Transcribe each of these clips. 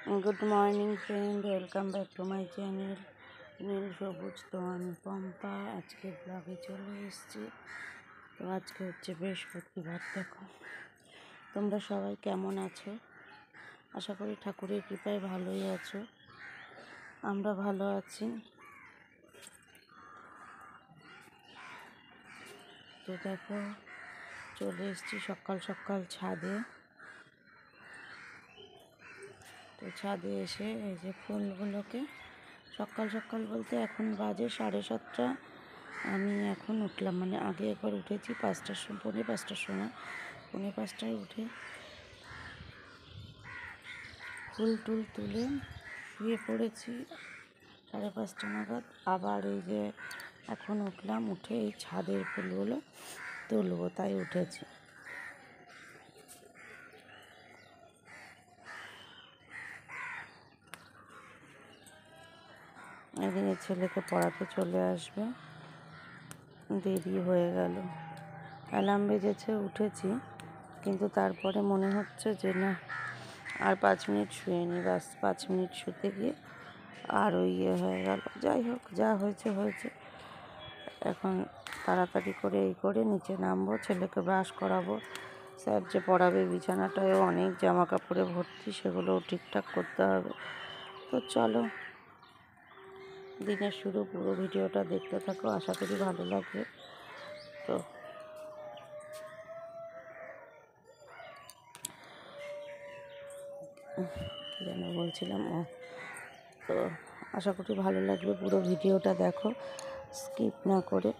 Good morning friend, welcome back to my channel Neel Sabuj. তো আমি পম্পা আজকে ব্লগে চলে এসেছি। তো আজকে হচ্ছে বৃহস্পতিবার। দেখো তোমরা সবাই কেমন আছো? আশা করি ঠাকুরের কৃপায় ভালোই আছো। আমরা ভালো আছি। তো দেখো চলে এসেছি সকাল সকাল ছাদে। তো ছাদে এসে এই যে ফুলগুলোকে সকাল সকাল বলতে এখন বাজে 7:30। আমি এখন উঠলাম, মানে আগে একবার উঠেছি 5টার সময়, পৌনে 5টার সময়। পৌনে 5টায় উঠে ফুল টুল তুলে শুয়ে পড়েছি 5:30 নাগাদ। আবার এই যে এখন উঠলাম, উঠে এই ছাদের ফুলগুলো তুলবো, তাই উঠেছি। এদিকে ছেলেকে পড়াতে চলে আসবে, দেরি হয়ে গেল। অ্যালার্ম বেজেছে, উঠেছি, কিন্তু তারপরে মনে হচ্ছে যে না, আর 5 মিনিট শুয়ে নিই। বাস 5 মিনিট শুতে গিয়ে আর ওই হয়ে গেল। যাই হোক, যা হয়েছে হয়েছে। এখন তাড়াতাড়ি করে এই করে নিচে নামবো, ছেলেকে ব্রাশ করাবো। স্যার যে পড়াবে, বিছানাটায়ও অনেক জামা কাপড়ে ভর্তি, সেগুলোও ঠিকঠাক করতে হবে। তো চলো, দিনের শুরু, পুরো ভিডিওটা দেখতে থাকো, আশা করি ভালো লাগবে। তো কী যেন বলছিলাম, তো আশা করি ভালো লাগবে, পুরো ভিডিওটা দেখো স্কিপ না করে।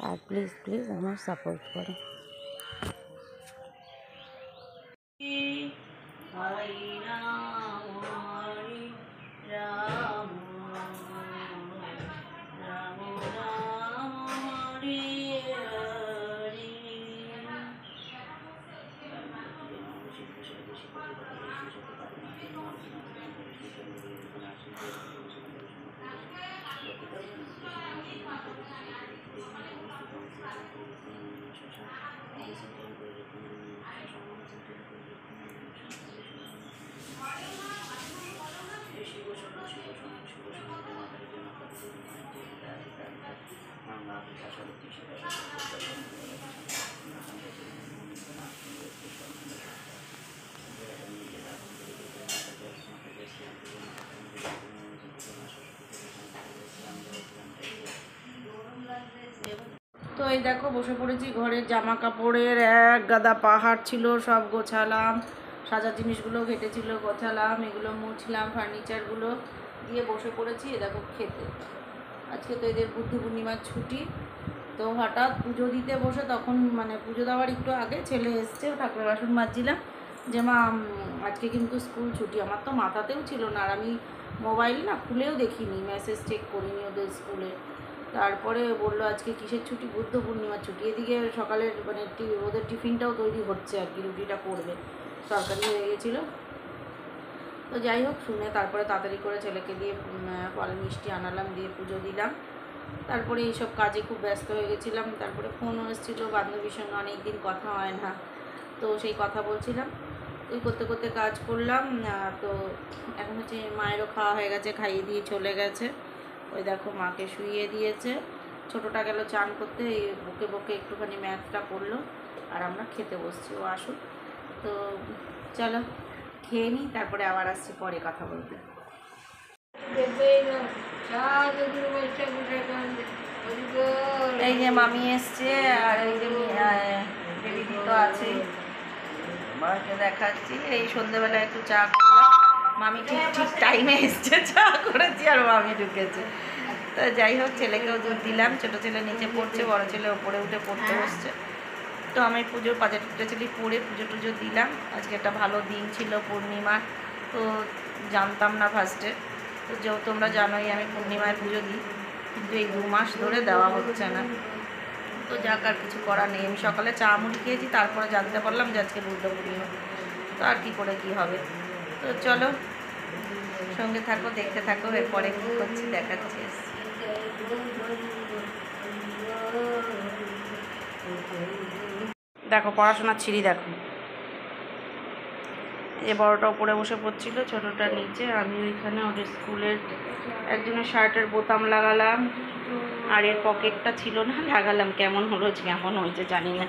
আর প্লিজ প্লিজ আমার সাপোর্ট করো। হরে রাম হরে রাম রাম রাম হরে হরে। তো এই দেখো বসে পড়েছি, ঘরের জামা কাপড়ের এক গাদা পাহাড় ছিল, সব গোছালাম। সাজার জিনিসগুলো ঘেটেছিল, গোছালাম, এগুলো মুছলাম, ফার্নিচারগুলো দিয়ে বসে পড়েছি। এ দেখো খেতে, আজকে তো এদের বুদ্ধ পূর্ণিমার ছুটি। তো হঠাৎ পুজো দিতে বসে, তখন মানে পুজো দেওয়ার একটু আগে ছেলে এসছে, ঠাকুরের বাসন মাজছিলাম, যে মা আজকে কিন্তু স্কুল ছুটি। আমার তো মাথাতেও ছিল না, আর আমি মোবাইল না খুলেও দেখিনি, মেসেজ চেক করিনি ওদের স্কুলে। তারপরে বললো আজকে কিসের ছুটি, বুদ্ধ পূর্ণিমার ছুটি। এদিকে সকালের মানে ওদের টিফিনটাও তৈরি হচ্ছে আর কি, রুটিটা করবে, তরকারি হয়ে গেছিলো। তো যাই হোক, শুনে তারপরে তাড়াতাড়ি করে ছেলেকে দিয়ে ফল মিষ্টি আনালাম, দিয়ে পুজো দিলাম। তারপরে এইসব কাজে খুব ব্যস্ত হয়ে গেছিলাম। তারপরে ফোনও এসেছিলো, বান্ধবীর সঙ্গে অনেক দিন কথা হয় না, তো সেই কথা বলছিলাম। ওই করতে করতে কাজ করলাম। তো এখন হচ্ছে মায়েরও খাওয়া হয়ে গেছে, খাইয়ে দিয়ে চলে গেছে। ওই দেখো মাকে শুইয়ে দিয়েছে, ছোটোটা গেল চান করতে, এই বকে বকে একটুখানি ম্যাথটা করলো, আর আমরা খেতে বসছি, ও আসুক। তো চলো খেয়ে নিই, তারপরে আবার আসছি পরে কথা বলতে। এই যে মামি এসছে, আর এই যে বেবি তো আছেই, মাকে দেখাচ্ছি। এই সন্ধ্যেবেলা একটু চা করলাম, মামি ঠিক ঠিক টাইমে এসছে, চা করেছি আর মামি ঢুকেছে। তো যাই হোক, ছেলেকেও দুধ দিলাম, ছোটো ছেলে নিচে পড়ছে, বড়ো ছেলে ওপরে উঠে পড়তে বসছে। তো আমি পুজোর পাঁচালি পরে পুজো টুজো দিলাম। আজকে একটা ভালো দিন ছিল, পূর্ণিমা। তো জানতাম না ফার্স্টে, তো যেও তোমরা জানোই আমি পূর্ণিমায় পুজো দিই, কিন্তু এই 2 মাস ধরে দেওয়া হচ্ছে না। তো যাক, আর কিছু করার নেই। আমি সকালে চা মুড়ি খেয়েছি, তারপরে জানতে পারলাম যে আজকে বুদ্ধ পূর্ণিমা। তো আর কী করে কী হবে। তো চলো সঙ্গে থাকো, দেখতে থাকো, এরপরে কী করছি দেখাচ্ছি। দেখো পড়াশোনার ছিঁড়ি, দেখো এই বড়টা উপরে বসে পড়ছিল, ছোটোটা নিচে। আমি ওইখানে ওদের স্কুলের একজনের শার্টের বোতাম লাগালাম, আর এর পকেটটা ছিল না, লাগালাম। কেমন হলো, কেমন হয়েছে জানি না,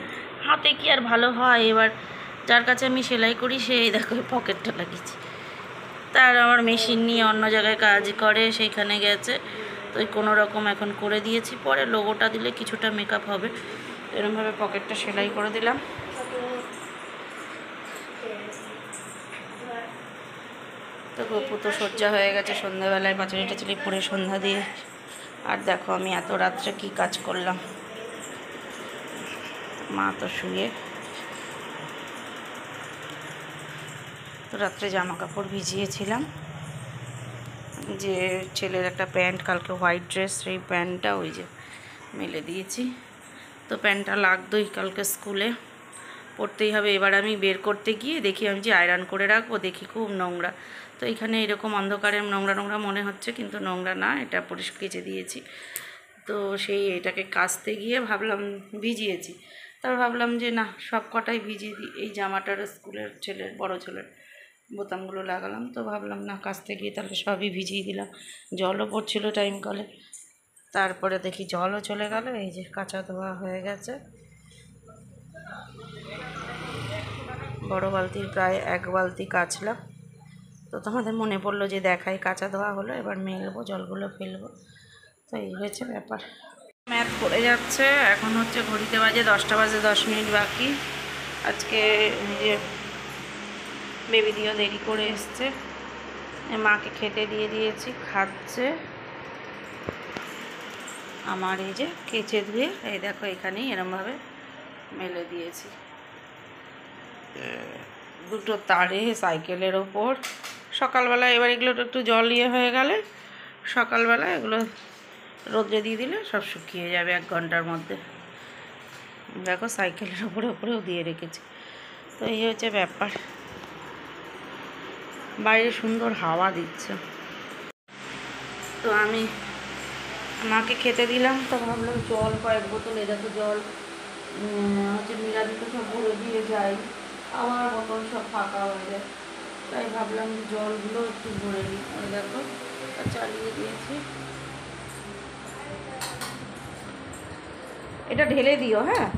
হাতে কি আর ভালো হয়। এবার যার কাছে আমি সেলাই করি সেই দেখো পকেটটা লাগিয়েছি। তার আমার মেশিন নিয়ে অন্য জায়গায় কাজ করে, সেইখানে গেছে, তো কোনো রকম এখন করে দিয়েছি। পরে লোগোটা দিলে কিছুটা মেকআপ হবে। এরকমভাবে পকেটটা সেলাই করে দিলাম। তো গপু তো সজ্জা হয়ে গেছে, সন্ধ্যাবেলায় পাঁচালি টাচালি পরে সন্ধ্যা দিয়ে। আর দেখো আমি এত রাত্রে কি কাজ করলাম। মা তো শুয়ে, তো রাত্রে জামা কাপড় ভিজিয়েছিলাম। যে ছেলের একটা প্যান্ট, কালকে হোয়াইট ড্রেস, সেই প্যান্টটা ওই যে মেলে দিয়েছি। তো প্যান্টটা লাগতোই, কালকে স্কুলে পরতেই হবে। এবার আমি বের করতে গিয়ে দেখি, আমি যে আয়রন করে রাখবো, দেখি খুব নোংরা। তো এখানে এরকম অন্ধকারে নোংরা নোংরা মনে হচ্ছে, কিন্তু নোংরা না, এটা পরিষ্কার কেচে দিয়েছি। তো সেই এটাকে কাচতে গিয়ে ভাবলাম, ভিজিয়েছি, তারপর ভাবলাম যে না, সব কটাই ভিজিয়ে দিই। এই জামাটার স্কুলের ছেলের, বড় ছেলের বোতামগুলো লাগালাম, তো ভাবলাম না, কাচতে গিয়ে তাহলে সবই ভিজিয়ে দিলাম। জলও পড়ছিল টাইম কলে, তারপরে দেখি জলও চলে গেল। এই যে কাঁচা ধোয়া হয়ে গেছে। বড় বালতির প্রায় 1 বালতি কাচলাম। তো তোমাদের মনে পড়লো যে দেখাই, কাঁচা ধোয়া হলো, এবার মেলবো, জলগুলো ফেলবো। তো এই হয়েছে ব্যাপার। ম্যাথ পড়ে যাচ্ছে। এখন হচ্ছে ঘড়িতে বাজে 10টা বাজে 10 মিনিট বাকি। আজকে যে বেবি দিও দেরি করে এসছে, মাকে খেতে দিয়ে দিয়েছি, খাচ্ছে। আমার এই যে কেচে ধুয়ে, এই দেখো এখানেই এরমভাবে মেলে দিয়েছি। দুটো তারে সাইকেলের ওপর সকালবেলা। এবার এগুলো একটু জল ইয়ে হয়ে গেলে সকালবেলা এগুলো রোদ্রে দিয়ে দিলে সব শুকিয়ে যাবে 1 ঘন্টার মধ্যে। দেখো সাইকেলের ওপরেও দিয়ে রেখেছি। তো এই হচ্ছে ব্যাপার। বাইরে সুন্দর হাওয়া দিচ্ছে। তো আমি মাকে খেতে দিলাম, তো ভাবলাম জল কয়েক বোতল, এ দেখো জল হচ্ছে নিরামিষ সব ভরে দিয়ে যাই, আমার বোতল সব ফাঁকা হয়ে যায়। তাই ভাবলাম জলগুলো একটু ভরে নিই। ওই দেখো চালিয়ে দিয়েছি। এটা ঢেলে দিও। হ্যাঁ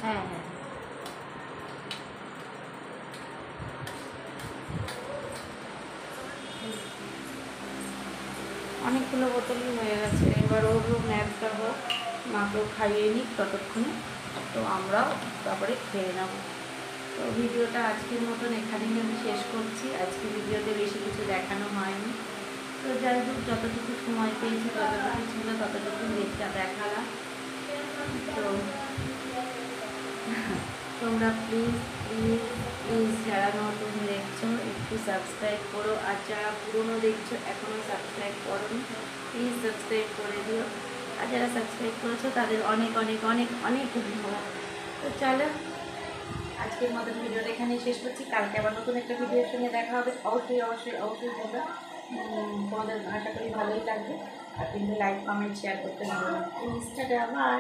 হ্যাঁ হ্যাঁ, অনেকগুলো বোতলই হয়ে গেছে। এবার ওরও ম্যাথটা হোক, মাকেও খাইয়ে নিক ততক্ষণে, তো আমরাও তারপরে খেয়ে নেব। তো ভিডিওটা আজকের মতন এখানেই আমি শেষ করছি। আজকে ভিডিওতে বেশি কিছু দেখানো হয়নি। তো যাই হোক, যতটুকু সময় পেয়েছি, যতটুকু ছিল ততটুকু দেখালাম। তো তোমরা প্লিজ প্লিজ প্লিজ যারা নতুন দেখছো একটু সাবস্ক্রাইব করো, আর যারা পুরনো দেখছো এখনও সাবস্ক্রাইব করোনি, প্লিজ সাবস্ক্রাইব করে দিও। আর যারা সাবস্ক্রাইব করেছো তাদের অনেক অনেক অনেক অনেক ধন্যবাদ। তো চলো, আজকের মতন ভিডিওটা এখানেই শেষ করছি। কালকে আবার নতুন একটা ভিডিওর সঙ্গে দেখা হবে। অবশ্যই অবশ্যই অবশ্যই তোমরা তোমাদের আশা করি ভালোই লাগবে। আর কিন্তু লাইক কমেন্ট শেয়ার করতে হবে না। ইনস্টাগ্রাম আর